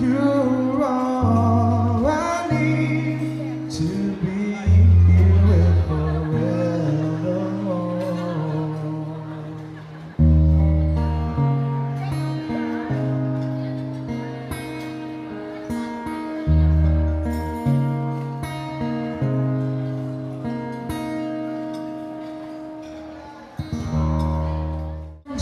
You're all I need to be here with forevermore.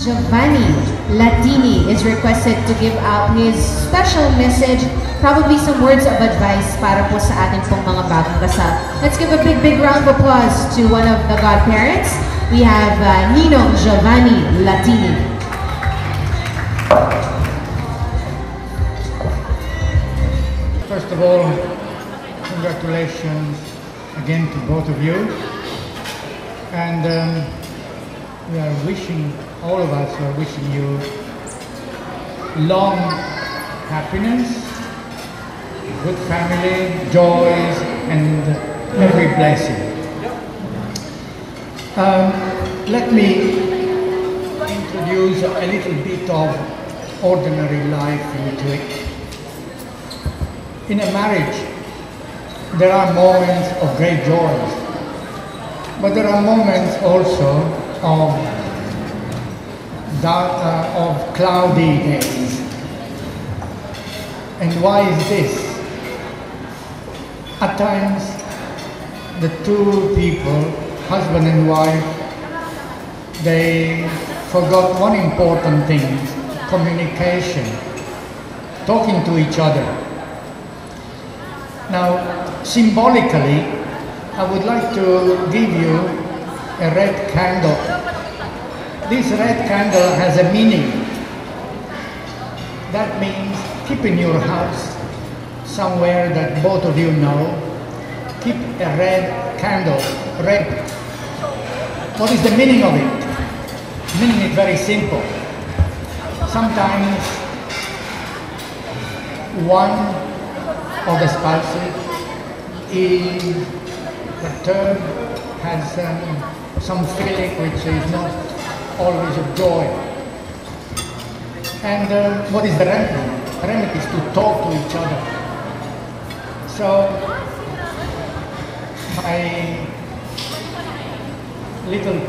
Giovanni Latini is requested to give out his special message, probably some words of advice para po sa ating pong mga bagong kasal. Let's give a big round of applause to one of the godparents. We have Ninong Giovanni Latini. First of all, congratulations again to both of you. And we are wishing, all of us are wishing you long happiness, good family, joys, and every blessing. Let me introduce a little bit of ordinary life into it. In a marriage, there are moments of great joys, but there are moments also of cloudy days. And why is this? At times, the two people, husband and wife, they forgot one important thing: communication, talking to each other. Now, symbolically, I would like to give you a red candle. This red candle has a meaning. That means keep in your house, somewhere that both of you know, keep a red candle, red. What is the meaning of it? The meaning is very simple. Sometimes one of the spouses is perturbed, has some feeling which is not always of joy. And what is the remedy? The remedy is to talk to each other. So my little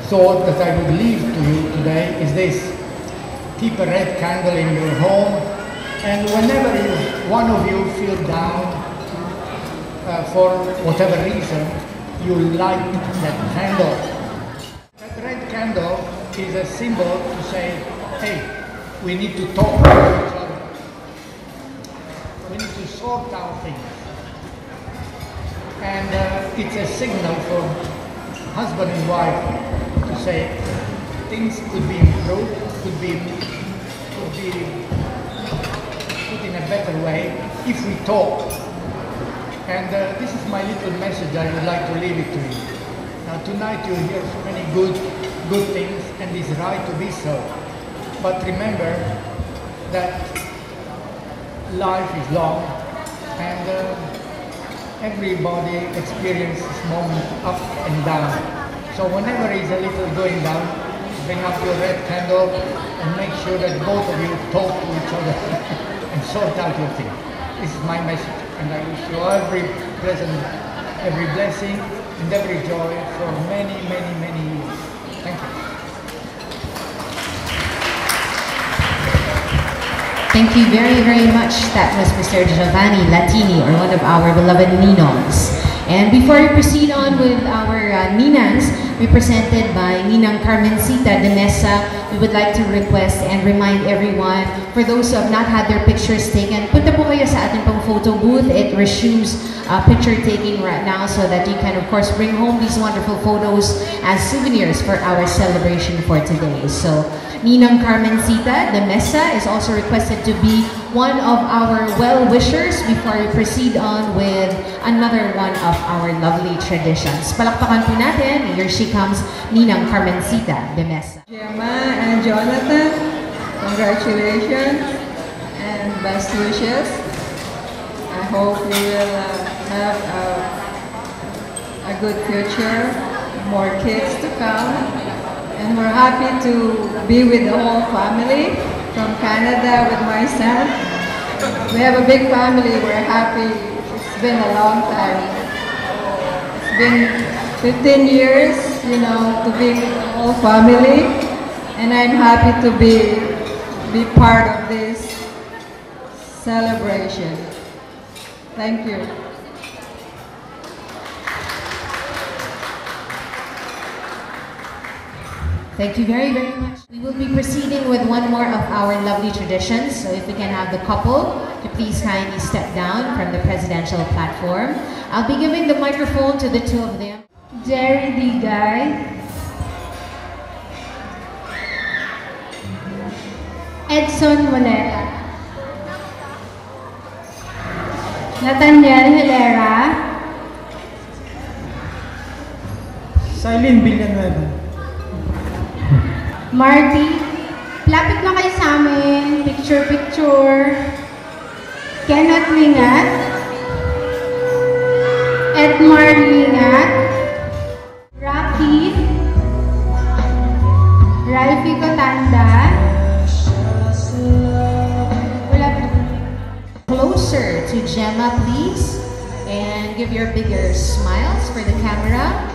thought that I would leave to you today is this: keep a red candle in your home, and whenever one of you feel down for whatever reason, you light that candle. That red candle is a symbol to say, hey, we need to talk to each other. We need to sort out things. And it's a signal for husband and wife to say things could be improved, could be put in a better way if we talk. And this is my little message I would like to leave it to you. Now tonight you hear so many good things, and it's right to be so. But remember that life is long, and everybody experiences moments up and down. So whenever it's a little going down, bring up your red candle and make sure that both of you talk to each other and sort out your thing. This is my message, and I wish you every blessing and every joy for many years. Thank you. Thank you very much. That was Mr. Giovanni Latini, or one of our beloved ninongs. And before we proceed on with our ninangs, represented by Ninang Carmencita de Mesa, we would like to request and remind everyone, for those who have not had their pictures taken, punta po kayo sa ating pang photo booth. It resumes picture taking right now, so that you can of course bring home these wonderful photos as souvenirs for our celebration for today. So Ninang Carmencita de Mesa is also requested to be one of our well-wishers before we proceed on with another one of our lovely traditions. Palakpakan po natin. Here she comes, Ninang Carmencita de Mesa. Gemma and Jonathan, congratulations and best wishes. I hope you will have a good future, more kids to come. And we're happy to be with the whole family from Canada with my son. We have a big family. We're happy. It's been a long time. It's been 15 years, you know, to be with the whole family. And I'm happy to be part of this celebration. Thank you. Thank you very, very much. We will be proceeding with one more of our lovely traditions. So if we can have the couple to please kindly step down from the presidential platform. I'll be giving the microphone to the two of them. Jerry Digay, Edson Molera, Nathaniel Hilera, Silene Villanueva. Marty, lapit na kayo sa amin, picture. Kenneth Lingat, Edmar Lingat, Rocky, Ralphie Cotanda, wala pa. Closer to Gemma, please. And give your bigger smiles for the camera.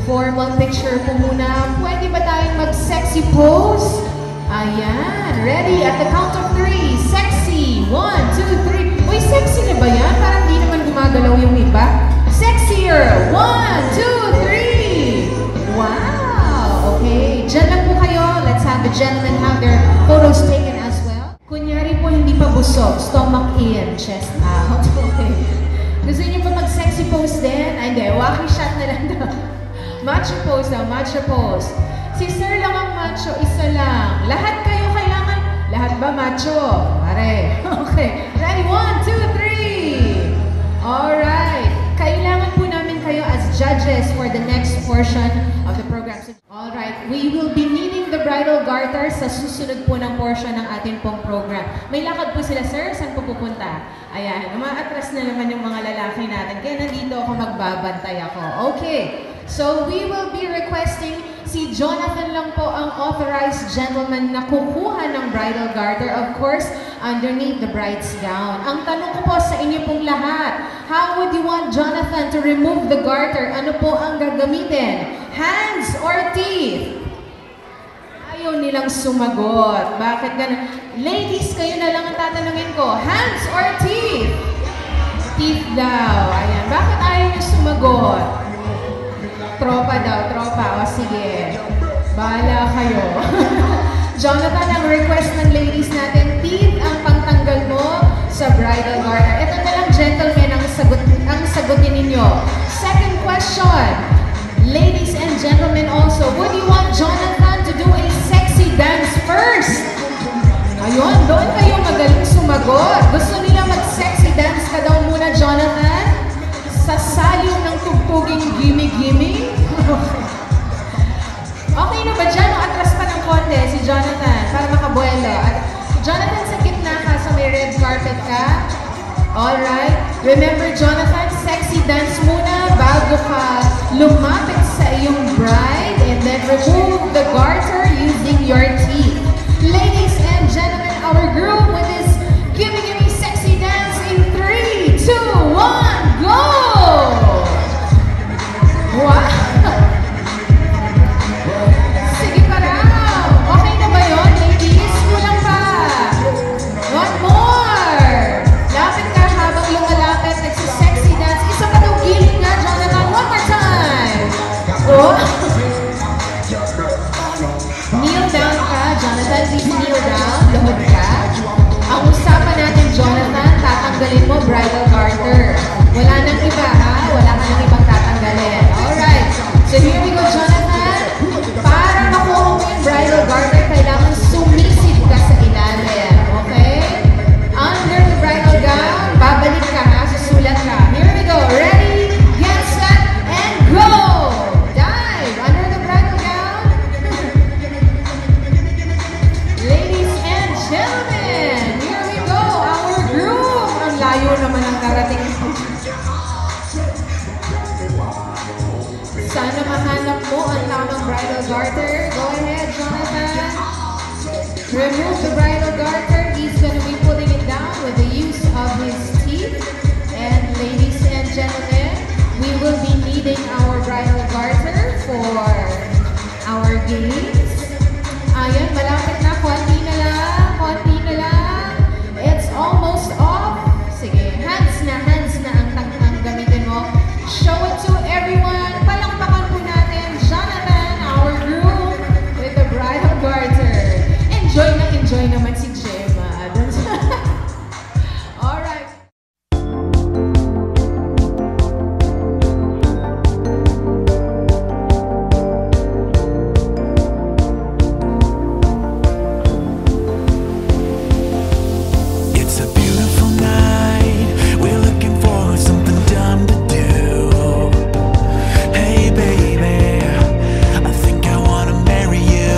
Formal picture po muna. Pwede ba tayong mag-sexy pose? Ayan. Ready? At the count of 3. Sexy. 1, 2, 3. Uy, sexy na ba yan? Parang di naman gumagalaw yung iba. Sexier. 1, 2, 3. Wow. Okay. Diyan lang po kayo. Let's have the gentlemen have their photos taken as well. Kunyari po hindi pa busog. Stomach in, chest out. Okay. Gusto niyo pa mag-sexy pose din? Ay, hindi. Walking shot na lang daw. Macho pose daw, macho pose. Si Sir lang ang macho, isa lang. Lahat kayo kailangan, lahat ba macho? Pare. Okay. Ready? 1, 2, 3. Alright. Kailangan po namin kayo as judges for the next portion of the program. Alright. We will be needing the bridal garter sa susunod po ng portion ng ating pong program. May lakad po sila, sir. Saan po pupunta? Ayan. Umaatras na naman yung mga lalaki natin. Kaya nandito ako, magbabantay ako. Okay. So we will be requesting si Jonathan lang po ang authorized gentleman na kukuha ng bridal garter, of course, underneath the bride's gown. Ang tanong ko po sa inyo pong lahat, how would you want Jonathan to remove the garter? Ano po ang gagamitin? Hands or teeth? Ayaw nilang sumagot. Bakit ganun? Ladies, kayo na lang ang tatanungin ko. Hands or teeth? Teeth daw. Ayan. Bakit ayaw niyo sumagot? Tropa daw, tropa. O sige. Bahala kayo. Jonathan, ang request ng ladies natin, teeth ang pangtanggal mo sa bridal garter. Ito na lang, gentlemen, ang sagutin ninyo. Second question. Ladies and gentlemen also, would you want Jonathan to do a sexy dance first? Ayun, doon kayo magaling sumagot. Gusto nila mag-sexy dance ka daw muna, Jonathan? Sa salyo ng tugtuging gimme-gimme? Okay na ba dyan? O atras pa ng konti si Jonathan para makabuelo. Jonathan, sa gitna ka sa may red carpet ka. Alright. Remember, Jonathan, sexy dance muna bago ka lumapit sa iyong bride and then remove the garter using your teeth. Ladies and gentlemen, our group with this gimme-gimme sexy dance in 3, 2, 1, go! Wow! Sige pa raw. Okay na ba yun, ladies? Kulang pa. One more. Lapit ka habang lumalapit. Nagsisexy dance. Isa pa daw giling nga, Jonathan. One more time. Oh. Kneel down ka, Jonathan. Please kneel down. Luhod ka. Ang usapan natin, Jonathan, tatanggalin mo bridal garter. Wala nang iba, ha? Wala ka nang ibang tatanggalin. Alright. So here we go, Jonathan. Para makuha mo yung bridal garter, kailangan sumisid ka sa ilalim. Okay? Under the bridal gown, babalik ka, ha? Susulat ka. Here we go. Ready, get set, and go! Dive under the bridal gown. Ladies and gentlemen, here we go. Our groom. Ang layo naman ang karating. Sana mahanap mo ang tamang bridal garter. Go ahead, Jonathan. Remove the bridal garter. He's gonna be putting it down with the use games. Ayan, malapit na. Konti na lang. Konti na lang. It's almost off. Sige, hands na ang gamitin mo. Show it to everyone. Palakpakan po natin, Jonathan, our groom, with the bridal garter. Enjoy naman si Gemma. Alright. It's a beautiful night. We're looking for something dumb to do. Hey baby, I think I wanna marry you.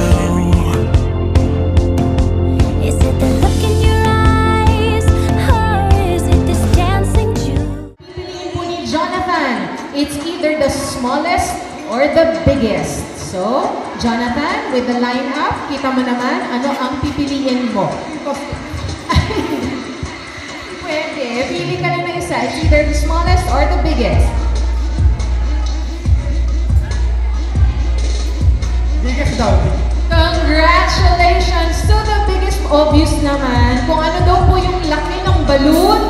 Is it the look in your eyes, or is it this dancing Jew? Pipiliin po ni Jonathan. It's either the smallest or the biggest. So, Jonathan, with the lineup, kita mo naman, ano ang pipiliin mo? Pwede. Pili ka lang ng isa. It's either the smallest or the biggest. Biggest daw. Congratulations to the biggest. Obvious naman. Kung ano daw po yung laki ng balloon,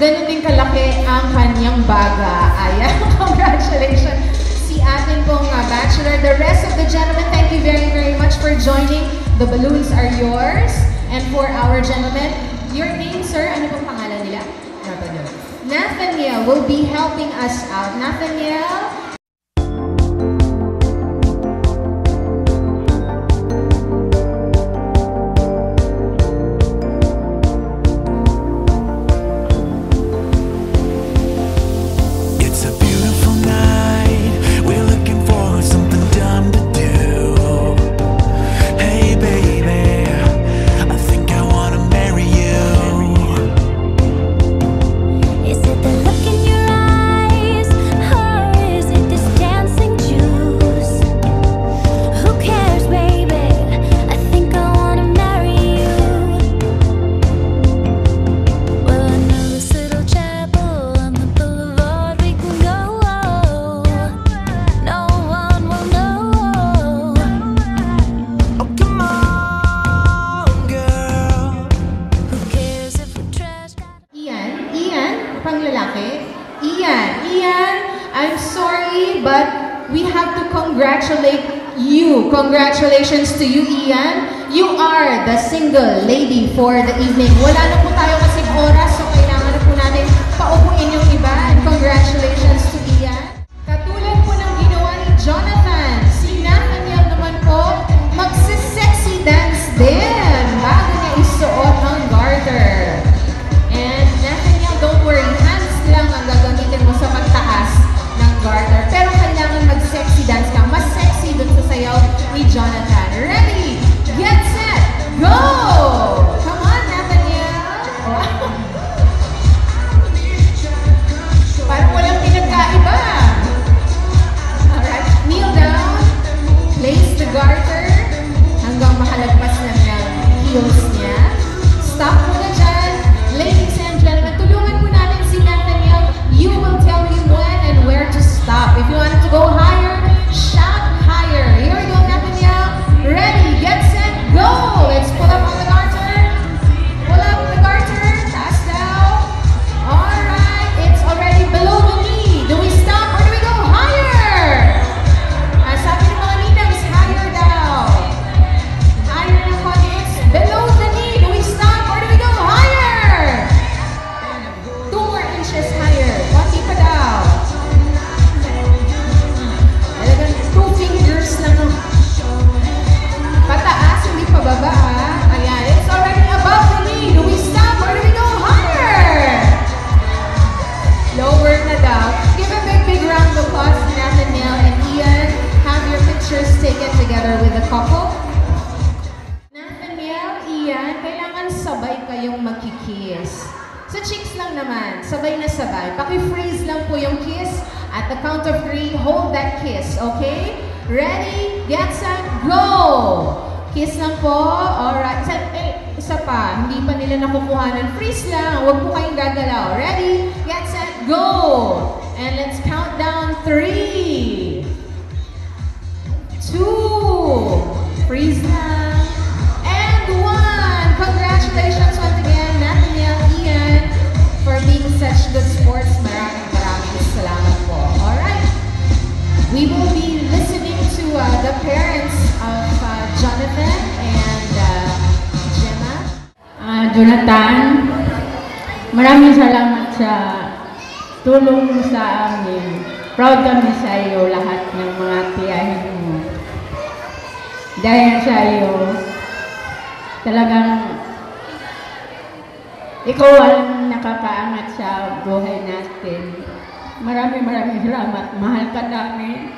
ganun din kalaki ang kanyang baga. Ayan, congratulations. Si atin pong bachelor. The rest of the gentlemen, thank you very much for joining. The balloons are yours. And for our gentlemen, your name, sir, ano pong pangalan nila? Nathaniel. Nathaniel will be helping us out. Nathaniel, It's a beautiful night. We're looking for something dumb to do. Hey baby, I think I wanna marry you. Is it the look in your eyes, or is it this dancing juice? Who cares, baby? I think I wanna marry you. Well, I know this little chapel on the boulevard we can go. No one will know. Oh come on, girl. Who cares if we trash that? Ian, pang lalaki. Ian, I'm sorry, but we have to congratulate you. Congratulations to you, Ian. You are the single lady for the evening. Wala na po tayo kasing oras, so kailangan na po natin paupuin yung iba. And congratulations to Ian. Katulad po ng ginawa ni Jonathan, si Nathaniel naman po, magsi-sexy dance din bago niya isuot ang garter. And Nathaniel, don't worry, hands lang ang gagamitin mo sa pagtaas ng garter. Pero kailangan mag-sexy dance ka. Mas sexy dun sa sayaw ni Jonathan. Ready, get set, go! Come on, Nathaniel! Wow. Parang walang pinagkaiba. Alright, kneel down, place the garter hanggang makalagpas na ng heels niya. Stop muna dyan. Ladies and gentlemen, tulungan po natin si Nathaniel. You will tell him when and where to stop. If you want to go higher, shout higher. Here we go, Nathaniel. Ready, get set, go! Let's pull up on the garter. Pull up the garter. Taas down. Alright, it's already below the knee. Do we stop or do we go higher? Sabi ng mga ninang, higher daw. Higher na konti. It's below the knee. Do we stop or do we go higher? 2 more inches higher. Konti pa daw. Talagang 2 fingers lang. Pataas, hindi pa baba. Ayan, it's already above the knee. Do we stop or do we go higher? Lower na daw. Give a big round of applause to Nathaniel and Ian. Have your pictures taken together with the couple. Nathaniel, Ian, kailangan sabay kayong magkikiss. Sa cheeks lang naman, sabay na sabay. Paki-freeze lang po yung kiss. At the count of 3, hold that kiss, okay? Ready, get set, go! Kiss lang po. Alright. Isa pa. Hindi pa nila nakukuhanan. Freeze lang. Huwag po kayong gagalaw. Ready, get set, go! And let's count down 3, 2, 2. Freeze lang. And 1. Congratulations once again, Nathaniel, Ian, for being such good sports. Maraming salamat po. Alright. We will be listening to the parents of Jonathan and Gemma. Jonathan, maraming salamat sa tulong mo sa amin. Proud kami sa iyo lahat ng mga tiyahin mo. Dahil sa iyo, talagang ikaw ang nakakaangat sa buhay natin. Maraming salamat. Mahal ka namin.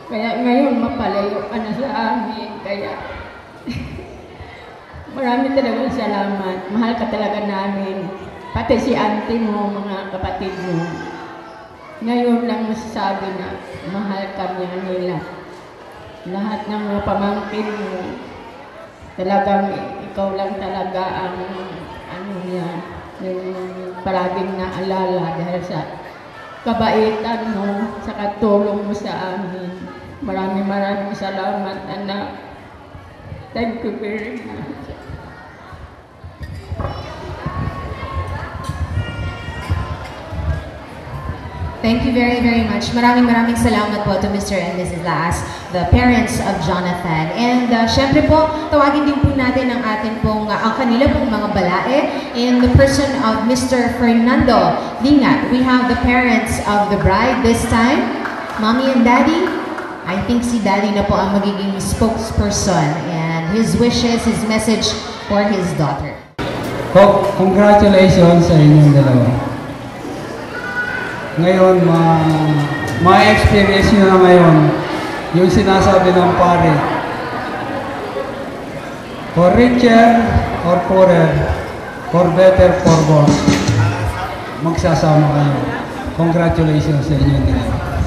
Kaya ngayon mapalayo ka na sa amin. Kaya maraming talagang salamat. Mahal ka talaga namin. Pati si auntie mo, mga kapatid mo. Ngayon lang masasabi na mahal ka niya nila. Lahat ng mga pamangkin mo, talagang ikaw lang talaga ang yung palaging naalala dahil sa kabaitan mo, sa katulong mo sa amin. Maraming salamat, anak. Thank you very much. Thank you very much. Maraming salamat po to Mr. and Mrs. Laas, the parents of Jonathan. And syempre po, tawagin din po natin ang atin pong, ang kanila pong mga balae in the person of Mr. Fernando Lingat. We have the parents of the bride this time, Mommy and Daddy. I think si Daddy na po ang magiging spokesperson and his wishes, his message for his daughter. Congratulations sa inyong dalawa. Ngayon, ma-experience nyo na ngayon yung sinasabi ng pare. For richer or poorer, for better, for worse, magsasama kayo. Congratulations sa inyong dalawa.